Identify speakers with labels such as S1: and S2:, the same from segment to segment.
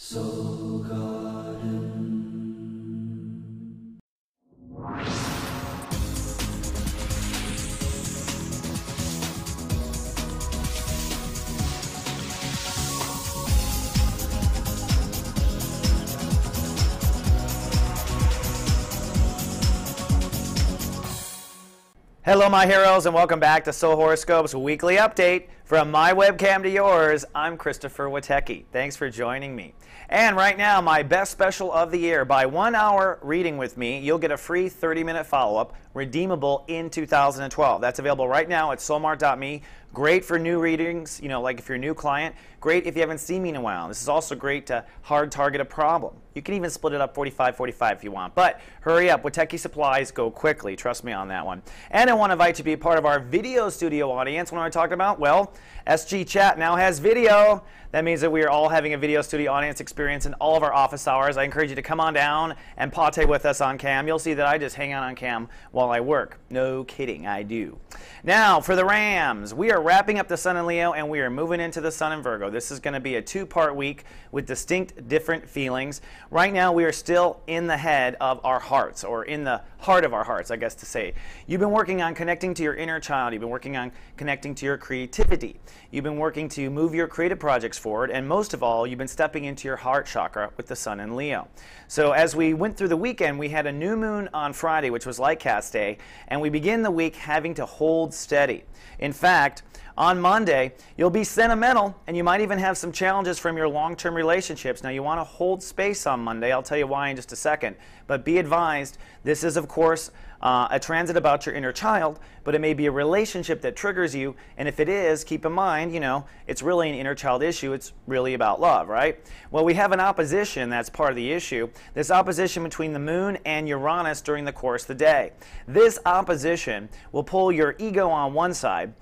S1: Soul Garden.
S2: Hello my heroes, and welcome back to Soul Horoscopes weekly update. From my webcam to yours, I'm Christopher Witecki. Thanks for joining me. And right now, my best special of the year. By 1 hour reading with me, you'll get a free 30-minute follow-up, redeemable in 2012. That's available right now at soulmart.me. Great for new readings, like if you're a new client. Great if you haven't seen me in a while. This is also great to hard target a problem. You can even split it up 45-45 if you want. But hurry up, Witecki supplies go quickly. Trust me on that one. And I want to invite you to be a part of our video studio audience. What am I talking about? Well, SG Chat now has video. That means that we are all having a video studio audience experience in all of our office hours. I encourage you to come on down and pate with us on cam. You'll see that I just hang out on cam while I work. No kidding, I do. Now, for the Rams, we are wrapping up the Sun in Leo and we are moving into the Sun in Virgo. This is going to be a two-part week with distinct different feelings. Right now, we are still in the head of our hearts, or in the heart of our hearts, I guess to say. You've been working on connecting to your inner child. You've been working on connecting to your creativity. You've been working to move your creative projects forward, and most of all, you've been stepping into your heart chakra with the Sun in Leo. So as we went through the weekend, we had a new moon on Friday, which was Light Cast Day, and we begin the week having to hold steady. In fact, on Monday, you'll be sentimental, and you might even have some challenges from your long-term relationships. Now, you want to hold space on Monday. I'll tell you why in just a second. But be advised, this is, of course, a transit about your inner child, but it may be a relationship that triggers you. And if it is, keep in mind, it's really an inner child issue. It's really about love, right? Well, we have an opposition that's part of the issue. This opposition between the moon and Uranus during the course of the day. This opposition will pull your ego on one side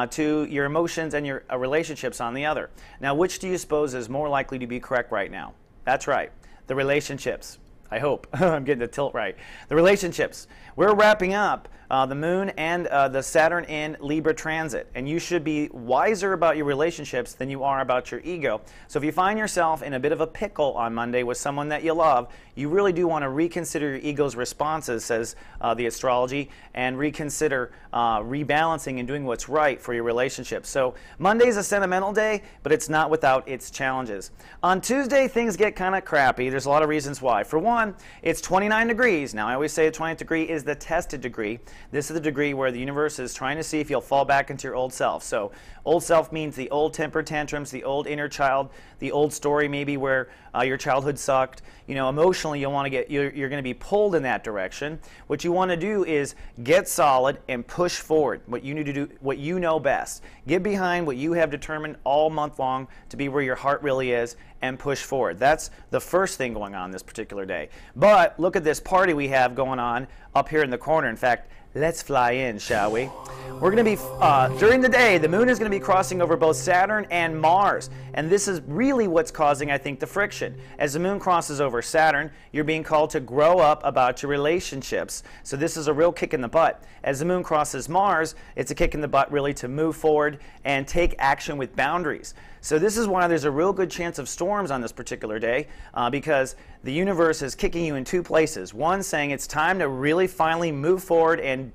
S2: to your emotions and your relationships on the other. Now, which do you suppose is more likely to be correct right now? That's right, the relationships. I hope I'm getting the tilt right. The relationships. We're wrapping up the moon and the Saturn in Libra transit, and you should be wiser about your relationships than you are about your ego. So if you find yourself in a bit of a pickle on Monday with someone that you love, you really do want to reconsider your ego's responses, says the astrology, and reconsider rebalancing and doing what's right for your relationship. So Monday's a sentimental day, but it's not without its challenges. On Tuesday, things get kind of crappy. There's a lot of reasons why. For one, it's 29 degrees. Now, I always say the 29th degree is the tested degree. This is the degree where the universe is trying to see if you'll fall back into your old self. So old self means the old temper tantrums, the old inner child, the old story maybe where your childhood sucked. Emotionally, you'll want to you're going to be pulled in that direction. What you want to do is get solid and push forward. What you need to do, what you know best. Get behind what you have determined all month long to be where your heart really is, and push forward. That's the first thing going on this particular day. But look at this party we have going on up here in the corner. In fact, let's fly in, shall we? We're going to be, during the day, the moon is going to be crossing over both Saturn and Mars. And this is really what's causing, I think, the friction. As the moon crosses over Saturn, you're being called to grow up about your relationships. So this is a real kick in the butt. As the moon crosses Mars, it's a kick in the butt really to move forward and take action with boundaries. So this is why there's a real good chance of storms on this particular day because the universe is kicking you in two places. One, saying it's time to really finally move forward and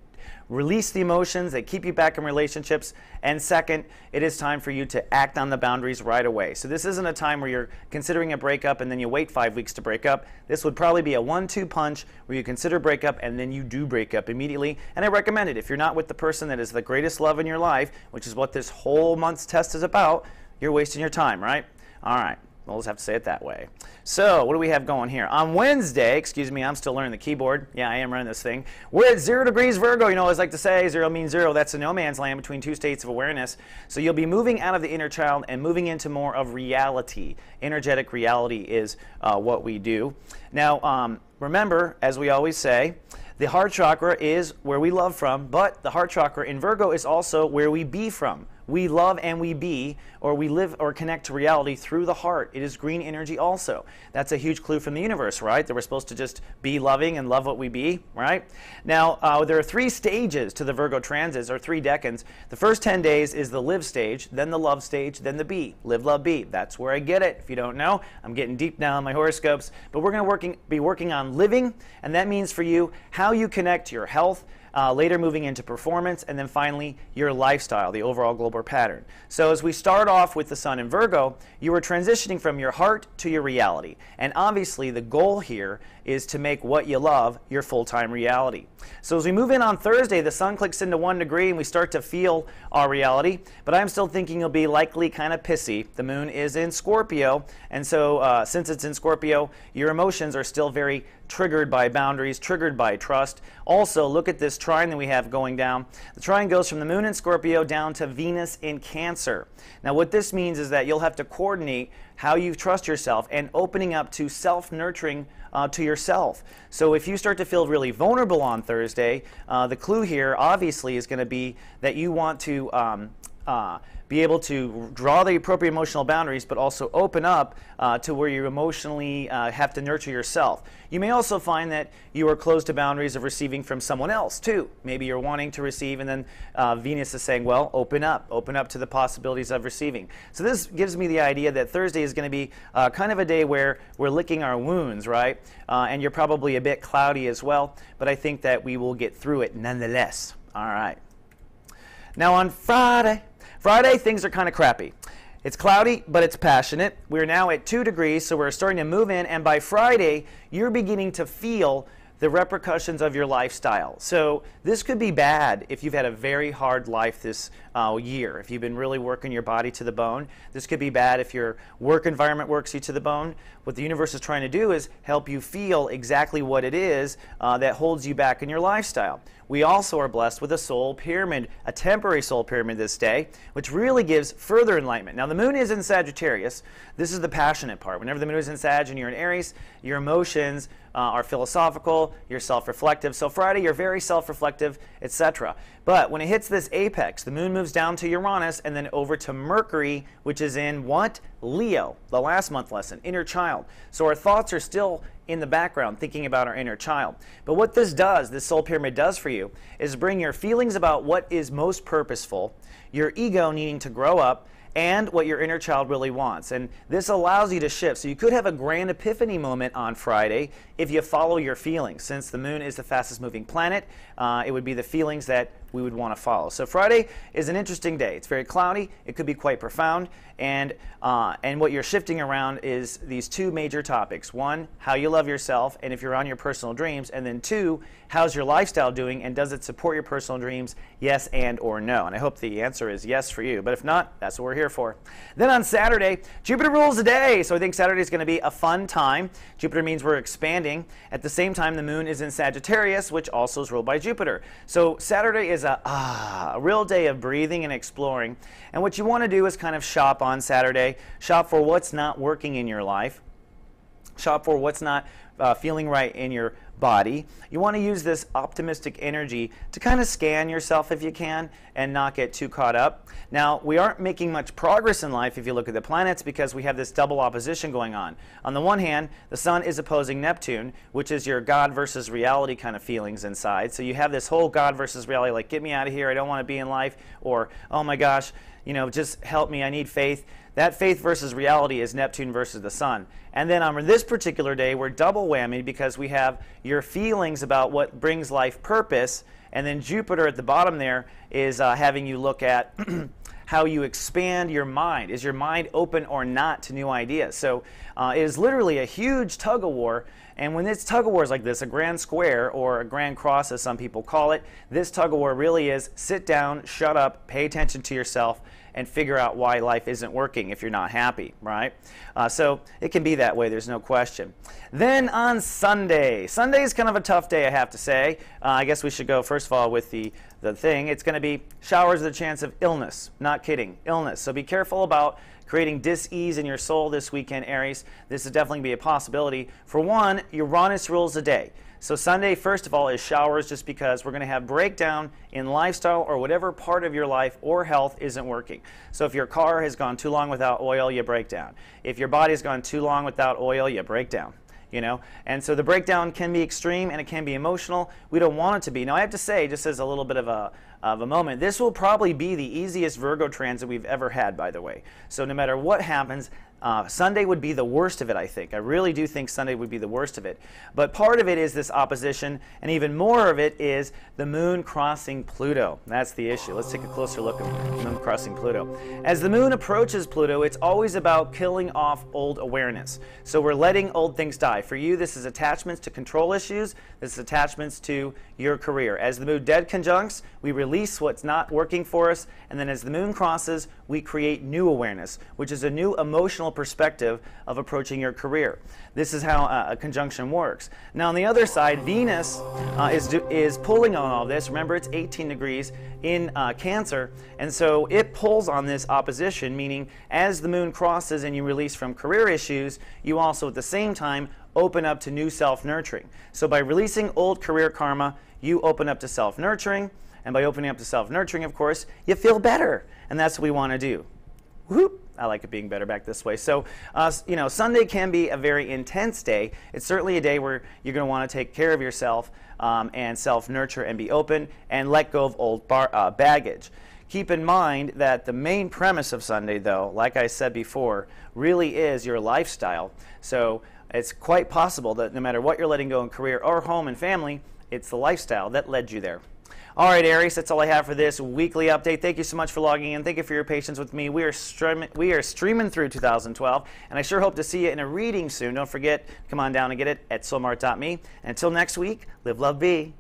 S2: release the emotions that keep you back in relationships. And second, it is time for you to act on the boundaries right away. So this isn't a time where you're considering a breakup and then you wait 5 weeks to break up. This would probably be a 1-2 punch where you consider breakup and then you do break up immediately. And I recommend it. If you're not with the person that is the greatest love in your life, which is what this whole month's test is about, you're wasting your time, right? All right. We'll just have to say it that way. So what do we have going here? On Wednesday, excuse me, I'm still learning the keyboard. Yeah, I am running this thing. We're at 0 degrees Virgo. I always like to say 0 means 0. That's a no man's land between two states of awareness. So you'll be moving out of the inner child and moving into more of reality. Energetic reality is what we do. Now, remember, as we always say, the heart chakra is where we love from, but the heart chakra in Virgo is also where we be from. we love and we be, or we live or connect to reality through the heart. It is green energy also. That's a huge clue from the universe, right? That we're supposed to just be loving and love what we be, right? Now, there are 3 stages to the Virgo transits, or 3 decans. The first 10 days is the live stage, then the love stage, then the be. Live, love, be. That's where I get it. If you don't know, I'm getting deep now in my horoscopes. But we're going to be working on living, and that means for you how you connect to your health, later moving into performance, and then finally your lifestyle, the overall global pattern. So as we start off with the sun in Virgo, you are transitioning from your heart to your reality. And obviously the goal here is to make what you love your full-time reality. So as we move in on Thursday, the sun clicks into 1 degree and we start to feel our reality, but I'm still thinking it'll be likely kind of pissy. The moon is in Scorpio, and so since it's in Scorpio, your emotions are still very triggered by boundaries, triggered by trust. Also, look at this trine that we have going down. The trine goes from the moon in Scorpio down to Venus in Cancer. Now what this means is that you'll have to coordinate how you trust yourself and opening up to self-nurturing to yourself. So if you start to feel really vulnerable on Thursday, the clue here obviously is going to be that you want to be able to draw the appropriate emotional boundaries, but also open up to where you emotionally have to nurture yourself. You may also find that you are closed to boundaries of receiving from someone else too. Maybe you're wanting to receive, and then Venus is saying, well, open up to the possibilities of receiving. So this gives me the idea that Thursday is going to be kind of a day where we're licking our wounds, right? And you're probably a bit cloudy as well, but I think that we will get through it nonetheless. All right. Now on Friday, things are kind of crappy. It's cloudy, but it's passionate. We're now at 2 degrees, so we're starting to move in, and by Friday, you're beginning to feel the repercussions of your lifestyle. So this could be bad if you've had a very hard life this year. If you've been really working your body to the bone, this could be bad if your work environment works you to the bone. What the universe is trying to do is help you feel exactly what it is that holds you back in your lifestyle. We also are blessed with a soul pyramid, a temporary soul pyramid this day, which really gives further enlightenment. Now the moon is in Sagittarius. This is the passionate part. Whenever the moon is in Sag and you're in Aries, your emotions are philosophical, you're self-reflective. So Friday, you're very self-reflective, etc. But when it hits this apex, the moon moves down to Uranus and then over to Mercury, which is in what? Leo, the last month lesson, inner child. So our thoughts are still in the background thinking about our inner child. But what this does, this soul pyramid does for you, is bring your feelings about what is most purposeful, your ego needing to grow up, and what your inner child really wants. And this allows you to shift. So you could have a grand epiphany moment on Friday if you follow your feelings. Since the moon is the fastest moving planet, it would be the feelings that we would want to follow. So Friday is an interesting day. It's very cloudy. It could be quite profound. And what you're shifting around is these 2 major topics. 1, how you love yourself, and if you're on your personal dreams. And then 2, how's your lifestyle doing, and does it support your personal dreams, yes and or no? And I hope the answer is yes for you. But if not, that's what we're here for. Then on Saturday, Jupiter rules the day. So I think Saturday is going to be a fun time. Jupiter means we're expanding. At the same time, the moon is in Sagittarius, which also is ruled by Jupiter. So Saturday is a real day of breathing and exploring. And what you want to do is kind of shop on Saturday. Shop for what's not working in your life. Shop for what's not feeling right in your body. You want to use this optimistic energy to kind of scan yourself if you can and not get too caught up. Now, we aren't making much progress in life if you look at the planets because we have this double opposition going on. On the one hand, the sun is opposing Neptune, which is your God versus reality kind of feelings inside. So you have this whole God versus reality, like, get me out of here, I don't want to be in life, or, oh my gosh, you know, just help me, I need faith. That faith versus reality is Neptune versus the sun. And then on this particular day, we're double whammy because we have your feelings about what brings life purpose, and then Jupiter at the bottom there is having you look at how you expand your mind. Is your mind open or not to new ideas? So it is literally a huge tug of war. And when this tug of war is like this, a grand square or a grand cross as some people call it, this tug of war really is sit down, shut up, pay attention to yourself, and figure out why life isn't working if you're not happy, right? So it can be that way, there's no question. Then on Sunday. Sunday is kind of a tough day, I have to say. I guess we should go, first of all, with the thing. It's going to be showers with a chance of illness. Not kidding, illness. So be careful about creating dis-ease in your soul this weekend, Aries. This is definitely be a possibility. For one, Uranus rules the day. So Sunday, first of all, is showers, just because we're going to have breakdown in lifestyle or whatever part of your life or health isn't working. So if your car has gone too long without oil, you break down. If your body's gone too long without oil, you break down. And so the breakdown can be extreme and it can be emotional. We don't want it to be. Now I have to say, just as a little bit of a moment, this will probably be the easiest Virgo transit we've ever had, by the way. So no matter what happens, Sunday would be the worst of it, I think. I really do think Sunday would be the worst of it. But part of it is this opposition, and even more of it is the moon crossing Pluto. That's the issue. Let's take a closer look at the moon crossing Pluto. As the moon approaches Pluto, it's always about killing off old awareness. So we're letting old things die. For you, this is attachments to control issues. This is attachments to your career. As the moon dead conjuncts, we release what's not working for us, and then as the moon crosses, we create new awareness, which is a new emotional perspective of approaching your career. This is how a conjunction works. Now on the other side, Venus is pulling on all this. Remember, it's 18 degrees in Cancer, and so it pulls on this opposition, meaning as the moon crosses and you release from career issues, you also at the same time open up to new self-nurturing. So by releasing old career karma, you open up to self-nurturing, and by opening up to self-nurturing, of course, you feel better, and that's what we want to do. Whoop! I like it being better back this way. So, Sunday can be a very intense day. It's certainly a day where you're going to want to take care of yourself and self-nurture and be open and let go of old baggage. Keep in mind that the main premise of Sunday, though, like I said before, really is your lifestyle. So it's quite possible that no matter what you're letting go in career or home and family, it's the lifestyle that led you there. All right, Aries, that's all I have for this weekly update. Thank you so much for logging in. Thank you for your patience with me. We are streaming through 2012, and I sure hope to see you in a reading soon. Don't forget, come on down and get it at soulmart.me. And until next week, live, love, be.